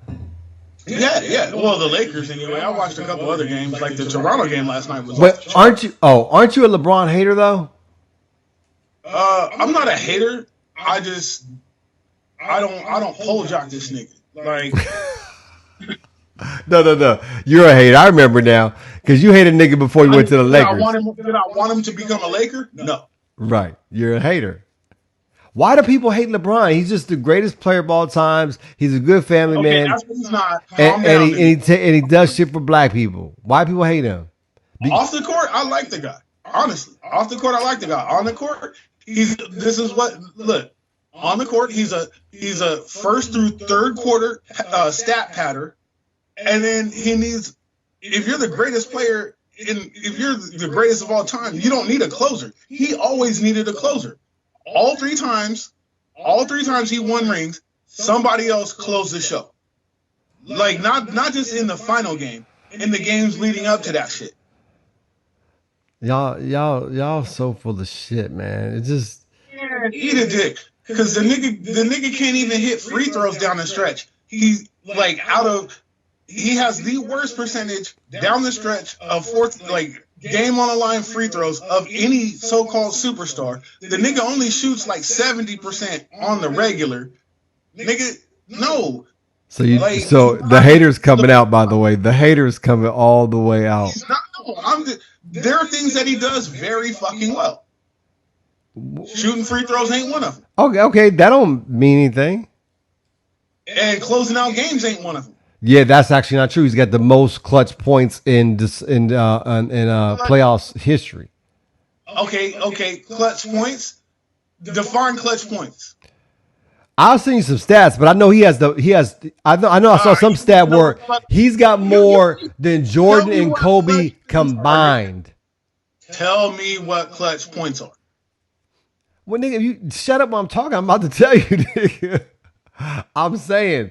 Yeah. Well, the Lakers anyway. I watched a couple other games, like the Toronto game last night was off But the chart. aren't you a LeBron hater though? I'm not a hater. I don't pole jock this nigga. Like No. You're a hater. I remember now because you hated nigga before you went to the did I Lakers. want him to become a Laker? No. Right. You're a hater. Why do people hate LeBron? He's just the greatest player of all times. He's a good family Okay, man, that's what he's not. and, Calm and down. he does shit for black people. Why people hate him? Off the court, I like the guy. Honestly, off the court, I like the guy. On the court, this is what look. On the court, he's a first through third quarter stat patter, and then he needs. If you're the greatest player if you're the greatest of all time, you don't need a closer. He always needed a closer. All three times he won rings, somebody else closed the show. Like not just in the final game, in the games leading up to that shit. Y'all so full of shit, man. It just Eat a dick. Because the nigga can't even hit free throws down the stretch. He's like he has the worst percentage down the stretch of game on the line free throws of any so-called superstar. The nigga only shoots like 70% on the regular. Nigga, no. So the haters coming out, by the way. The haters coming all the way out. There are things that he does very fucking well. Shooting free throws ain't one of them. Okay, that don't mean anything. And closing out games ain't one of them. Yeah, that's actually not true. He's got the most clutch points in playoffs history. Okay, clutch points. Define clutch points. I'll send you some stats, but I know I know I saw some stat where he's got more than Jordan and Kobe combined. Tell me what clutch points are. Well, nigga, you shut up while I'm talking. I'm about to tell you, nigga. I'm saying,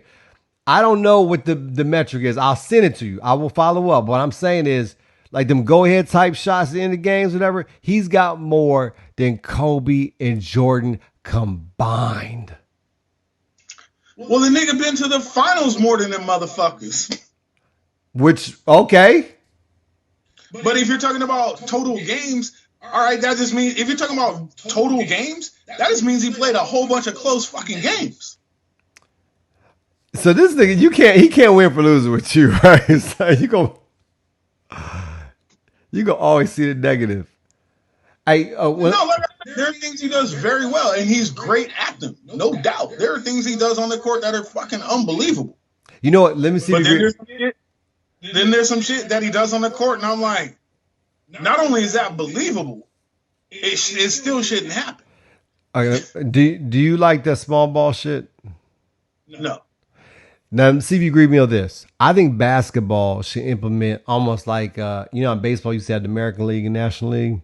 I don't know what the metric is. I'll send it to you. I will follow up. What I'm saying is, like them go-ahead type shots in the games, whatever, he's got more than Kobe and Jordan combined. Well, the nigga been to the finals more than them motherfuckers. Which, okay. But if you're talking about total games, all right, that just means if you're talking about total games, that just means he played a whole bunch of close fucking games. So this nigga, he can't win for losing with you, right? So you gonna always see the negative. There are things he does very well, and he's great at them, no doubt. There are things he does on the court that are fucking unbelievable. You know what? Let me see. But then there's some shit that he does on the court, and I'm like, not only is that believable, it still shouldn't happen. Do you like that small ball shit? No. Now, see if you agree with me on this. I think basketball should implement almost like, in baseball, you used to have the American League and National League,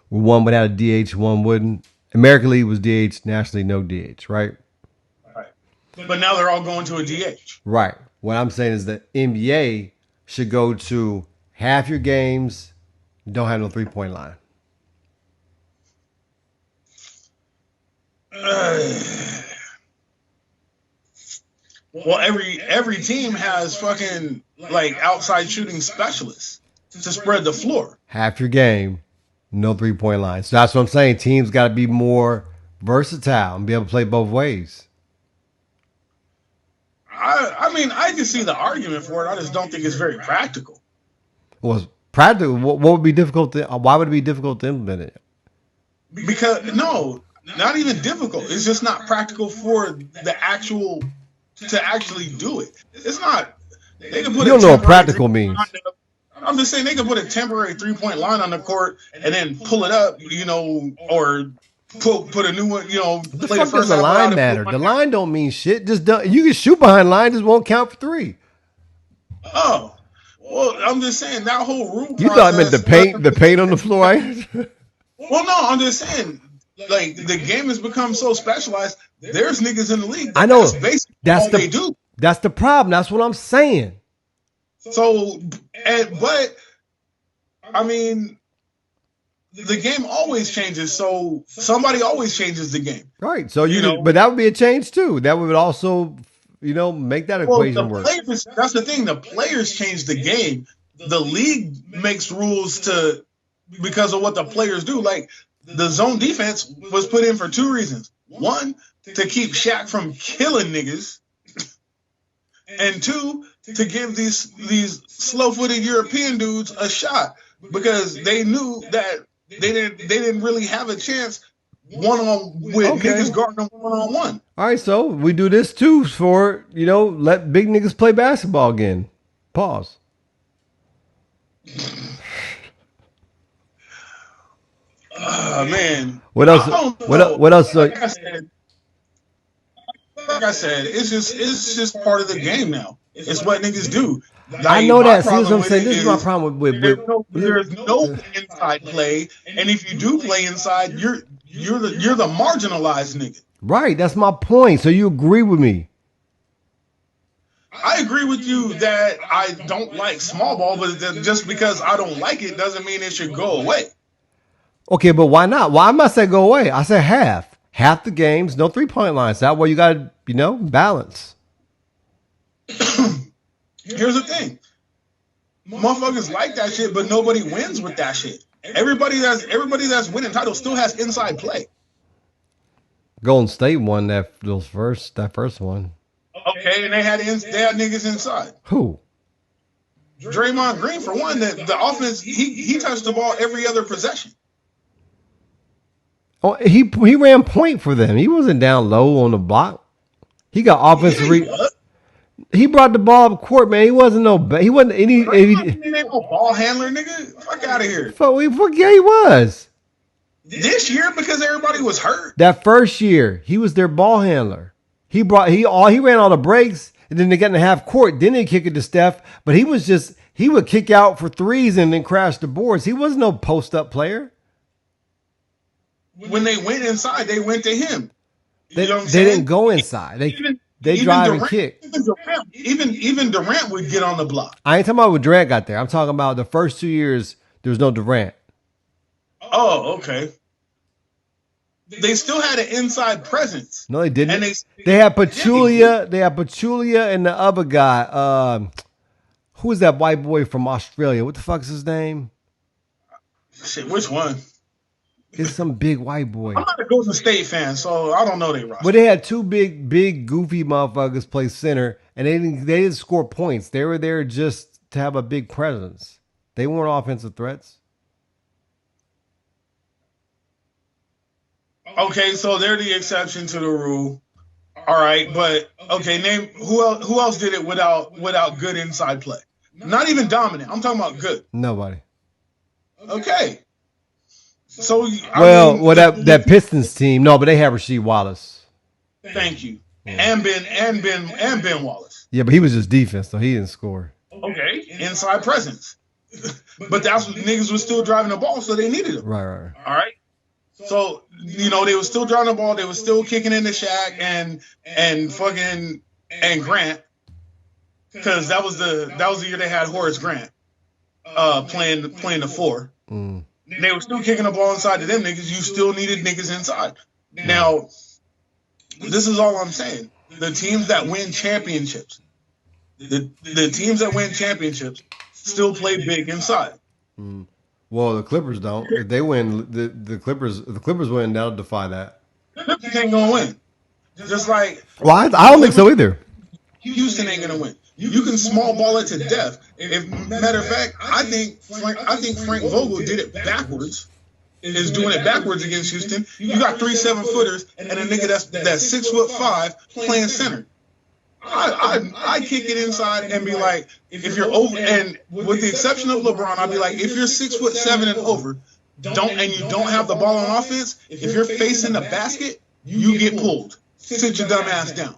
where one would have a DH, one wouldn't. American League was DH, National League, no DH, right? Right. But now they're all going to a DH. Right. What I'm saying is that NBA should go to half your games, don't have no 3-point line. Well, every team has fucking like outside shooting specialists to spread the floor. Half your game, No 3-point line. So that's what I'm saying. Teams got to be more versatile and be able to play both ways. I mean, I can see the argument for it. I just don't think it's very practical. Was practical. What would be difficult? Why would it be difficult to implement it? Because no, not even difficult. It's just not practical for the actual to actually do it. It's not. They can put You a don't know what temporary practical means. I'm just saying they can put a temporary 3-point line on the court and then pull it up, or put a new one, What the play the fuck does first the half line without it. matter? The line don't mean shit. Just don't, you can shoot behind line, just won't count for 3. Oh, well, I'm just saying that whole rule You thought I meant process. the paint on the floor. Well, no, I'm just saying, like the game has become so specialized. There's niggas in the league. I know. That's basically all they do. That's the problem. That's what I'm saying. So, but I mean, the game always changes. So somebody always changes the game. Right. So but that would be a change too. That would also, make that equation work. That's the thing. The players change the game. The league makes rules because of what the players do. Like the zone defense was put in for 2 reasons. 1, to keep Shaq from killing niggas, and 2, to give these slow-footed European dudes a shot, because they knew that they didn't really have a chance niggas guarding them 1-on-1. All right, so we do this too for let big niggas play basketball again. Pause. Man. What else? What else? Like I said, it's just part of the game now. It's what niggas do. Like, I know that. See what I'm saying? This is my problem with there's no inside play, and if you do play inside, you're the marginalized nigga. Right. That's my point. So you agree with me? I agree with you that I don't like small ball, but just because I don't like it doesn't mean it should go away. Okay, but why not? Why am I saying go away? I said half the games, no 3-point lines. That way you got to balance. Here's the thing. Motherfuckers like that shit, but nobody wins with that shit. Everybody that's winning titles still has inside play. Golden State won that first one. Okay, and they had niggas inside. Who? Draymond Green, for one. The offense, he touched the ball every other possession. Oh, he ran point for them. He wasn't down low on the block. He got offensive. He brought the ball up court, man. He wasn't any no ball handler, nigga. Fuck out of here. Fuck yeah, he was. This year, because everybody was hurt. That first year, he was their ball handler. He ran all the breaks, and then they got in the half court. Then they kick it to Steph, but he would kick out for threes and then crash the boards. He wasn't no post up player. When they went inside, they went to him. They didn't go inside. They drive and kick. Even Durant would get on the block. I ain't talking about when Durant got there. I'm talking about the first 2 years. There was no Durant. Oh, okay. They still had an inside presence. No, they didn't. And they had Pachulia. They had Pachulia and the other guy. Who is that white boy from Australia? What the fuck's his name? Shit, which one? It's some big white boy. I'm not a Golden State fan, so I don't know they roster. But they had 2 big, goofy motherfuckers play center, and they didn't score points. They were there just to have a big presence. They weren't offensive threats. Okay, so they're the exception to the rule. All right, but okay, name who else did it without good inside play? Not even dominant. I'm talking about good. Nobody. Okay. So that Pistons team, no, but they have Rasheed Wallace. Thank you. Yeah. And Ben Wallace. Yeah, but he was just defense, so he didn't score. Okay, inside presence. But that's what niggas was still driving the ball, so they needed him. Right. All right. So they were still driving the ball, they were still kicking into Shaq and fucking and Grant, because that was the year they had Horace Grant playing the 4. Mm. They were still kicking the ball inside to them niggas. You still needed niggas inside. Now, this is all I'm saying. The teams that win championships, the teams that win championships still play big inside. Mm. Well, the Clippers don't. If they win, the Clippers win, that'll defy that. Clippers ain't gonna win. Just like Well, I the don't think Clippers, so either. Houston ain't gonna win. You can small ball it to death. If matter of fact, I think Frank Vogel did it backwards. Is doing it backwards against Houston. You got 3 7-footers and a nigga that's 6'5" playing center. I kick it inside and be like, if you're over, and with the exception of LeBron, I'd be like, if you're 6'7" and over, you don't have the ball on offense, if you're facing the basket, you get pulled. Sit your dumb ass down.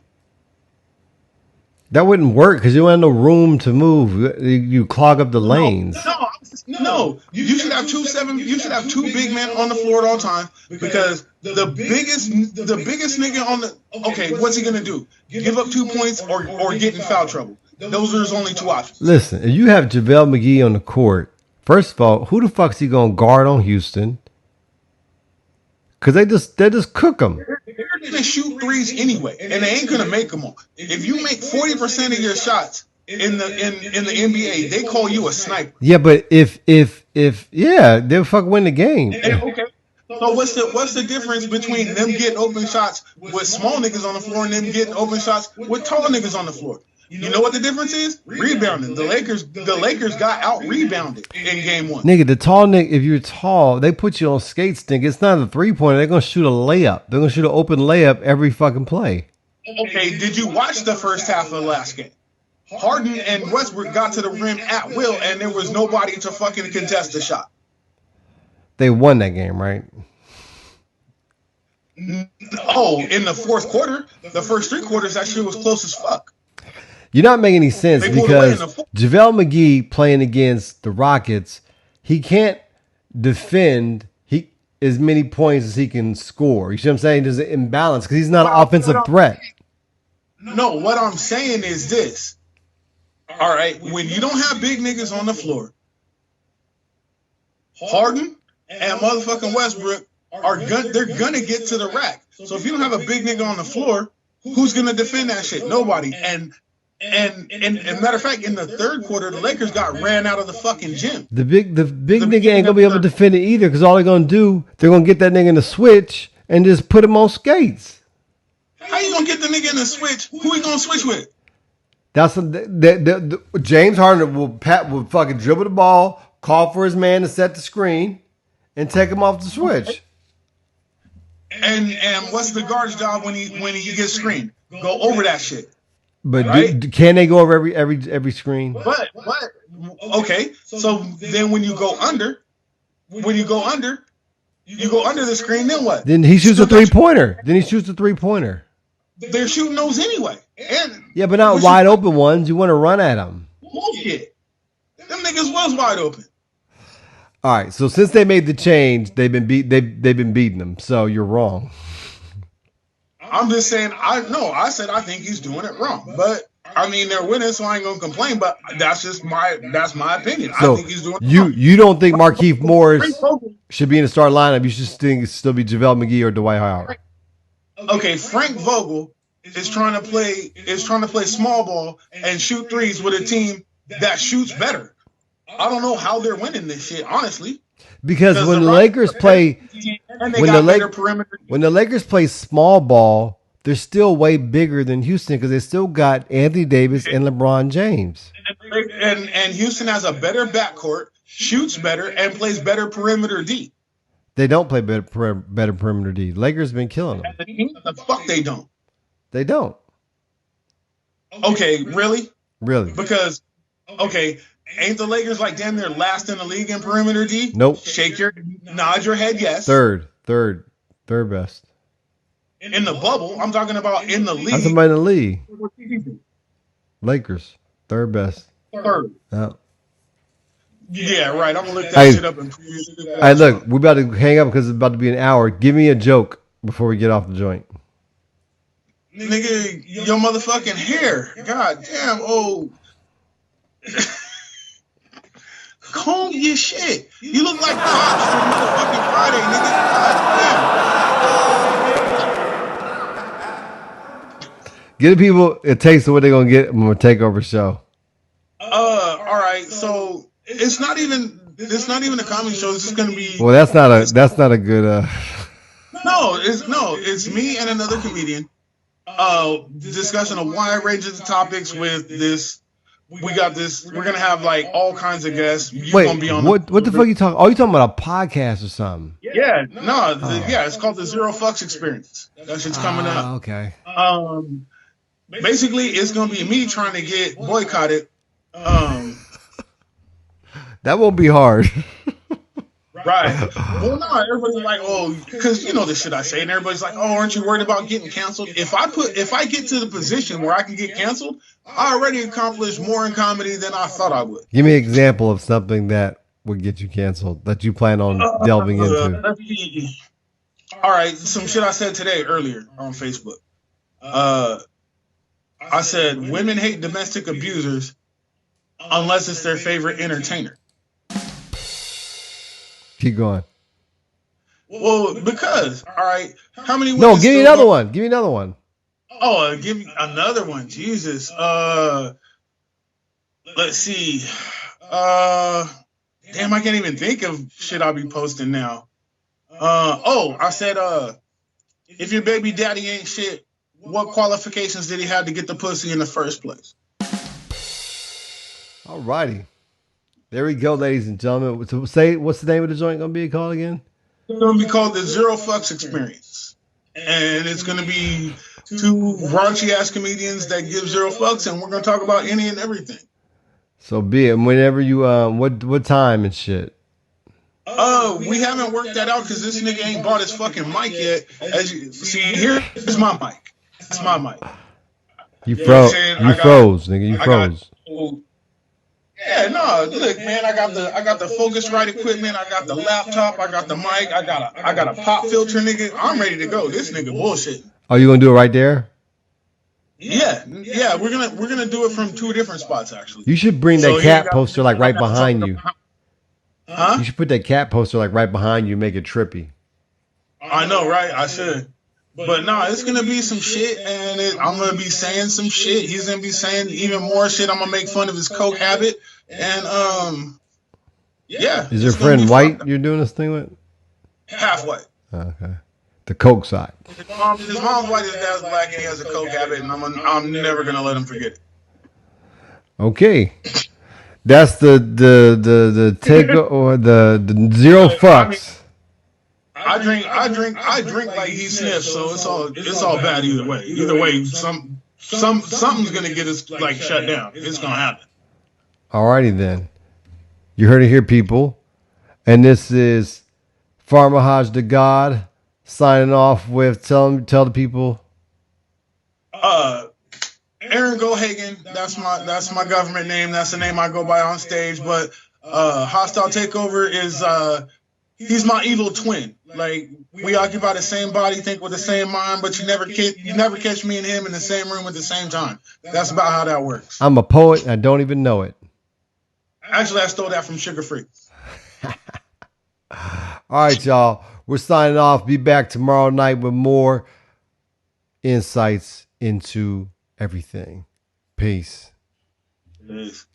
That wouldn't work because you don't have no room to move. You clog up the lanes. No. You should have 2 You should have 2 big men on the floor at all times because the biggest nigga on the what's he gonna do? Give up 2 points or get in foul trouble? Those are his only 2 options. Listen, if you have JaVale McGee on the court, first of all, who the fuck's he gonna guard on Houston? Because they just cook him. They're gonna shoot threes anyway, and they ain't gonna make them all. If you make 40% of your shots in the NBA, they call you a sniper. Yeah, but if they'll fuck win the game. Okay. So what's the difference between them getting open shots with small niggas on the floor and them getting open shots with tall niggas on the floor? You know what the difference is? Rebounding. The Lakers got out rebounded in game 1. Nigga, the tall nigga, if you're tall, they put you on skates, nigga. It's not a 3-pointer. They're gonna shoot a layup. They're gonna shoot an open layup every fucking play. Okay, did you watch the first half of the last game? Harden and Westbrook got to the rim at will, and there was nobody to fucking contest the shot. They won that game, right? Oh, in the fourth quarter, the first 3 quarters, that shit was close as fuck. You're not making any sense because JaVale McGee playing against the Rockets, he can't defend as many points as he can score. You see what I'm saying? There's an imbalance because he's not an offensive threat. No, what I'm saying is this. All right, when you don't have big niggas on the floor, Harden and motherfucking Westbrook they're gonna get to the rack. So if you don't have a big nigga on the floor, who's gonna defend that shit? Nobody. And matter of fact, in the third quarter, the Lakers got ran out of the fucking gym. The big nigga ain't gonna be able to defend it either because all they're gonna do, they're gonna get that nigga in the switch and just put him on skates. How you gonna get the nigga in the switch? Who he gonna switch with? That's James Harden will fucking dribble the ball, call for his man to set the screen, and take him off the switch. And what's the guard's job when he gets screened? Go over that shit. But right? Can they go over every screen? But okay. So then when you go under the screen, then what? Then he shoots a 3-pointer. They're shooting those anyway. And yeah, but not wide open ones. You want to run at them. Bullshit. Them niggas was wide open. All right. So since they made the change, they've been beating them. So you're wrong. I'm just saying. I said I think he's doing it wrong, but I mean they're winning, so I ain't gonna complain. But that's my opinion. So I think he's doing it wrong. You don't think Markieff Morris should be in the starting lineup? You should still be JaVale McGee or Dwight Howard. Okay, Frank Vogel is trying to play small ball and shoot threes with a team that shoots better. I don't know how they're winning this shit, honestly. Because when the Lakers play when the Lakers play small ball, they're still way bigger than Houston because they still got Anthony Davis and LeBron James. And Houston has a better backcourt, shoots better, and plays better perimeter D. They don't play better perimeter D. Lakers have been killing them. The fuck they don't. They don't. Okay, really? Really? Because, ain't the Lakers like damn near last in the league in perimeter D? Nope. Nod your head, yes. Third best. In the bubble, I'm talking about in the league. I'm talking about in the league. Lakers, third best. Third. Yeah, right. I'm gonna look that shit up and hey, look, we're about to hang up because it's about to be an hour. Give me a joke before we get off the joint. Nigga, your motherfucking hair. God damn, oh. Comb your shit. You look like Pops from motherfucking Friday, nigga. God damn. Give the people a taste of what they're gonna get from a takeover show. All right, so it's not even It's not even a comedy show. It's just gonna be. Well, that's not a good. It's me and another comedian. Discussion a wide range of topics with this. We got this. We're gonna have like all kinds of guests. You're gonna Wait, be on. what the fuck you talking? Oh, you talking about a podcast or something? Yeah, no, yeah, it's called the Zero Fucks Experience. That shit's coming up. Okay. Basically, it's gonna be me trying to get boycotted. That won't be hard. Right. Well, no, everybody's like, oh, because you know the shit I say, and everybody's like, oh, aren't you worried about getting canceled? If I get to the position where I can get canceled, I already accomplished more in comedy than I thought I would. Give me an example of something that would get you canceled that you plan on delving into. Let's see. All right, some shit I said today earlier on Facebook. I said women hate domestic abusers unless it's their favorite entertainer. Keep going. Well, because, all right, how many women? No, give me another one. Give me another one. Oh, give me another one. Jesus. Let's see. Damn, I can't even think of shit I'll be posting now. I said, if your baby daddy ain't shit, what qualifications did he have to get the pussy in the first place? All righty. There we go, ladies and gentlemen. So say, what's the name of the joint going to be called again? It's going to be called the Zero Fucks Experience. And it's going to be two raunchy-ass comedians that give zero fucks, and we're going to talk about any and everything. So be it. Whenever you, what time and shit? We haven't worked that out because this nigga ain't bought his fucking mic yet. As you see, here's my mic. That's my mic. You froze. You froze, nigga. You froze. Yeah, no, look, man, I got the Focusrite equipment, I got the laptop, I got the mic, I got a pop filter, nigga. I'm ready to go. This nigga bullshit. Are you gonna do it right there? Yeah, we're gonna do it from two different spots actually. You should bring that cat poster like right behind you. Huh? You should put that cat poster like right behind you, make it trippy. I know, right? I should. But no, it's gonna be some shit, and I'm gonna be saying some shit. He's gonna be saying even more shit. I'm gonna make fun of his coke habit, and yeah. Is your friend white? You're doing this thing with? Half white. Okay. The coke side. His mom's white. His dad's black. And he has a coke habit, and I'm never gonna let him forget it. Okay. That's the take or the zero fucks. I drink like he sniffs, so it's all bad either way. Either way, something's gonna get us like shut down. It's gonna happen. Alrighty then. You heard it here, people. And this is Farmahaj the God signing off with tell the people. Aaron Gohagen, that's my government name. That's the name I go by on stage. But Hostile Takeover is he's my evil twin. Like, we occupy the same body, think with the same mind, but you never catch me and him in the same room at the same time. That's about how that works. I'm a poet and I don't even know it. Actually, I stole that from Sugar Free. All right, y'all. We're signing off. Be back tomorrow night with more insights into everything. Peace. Peace.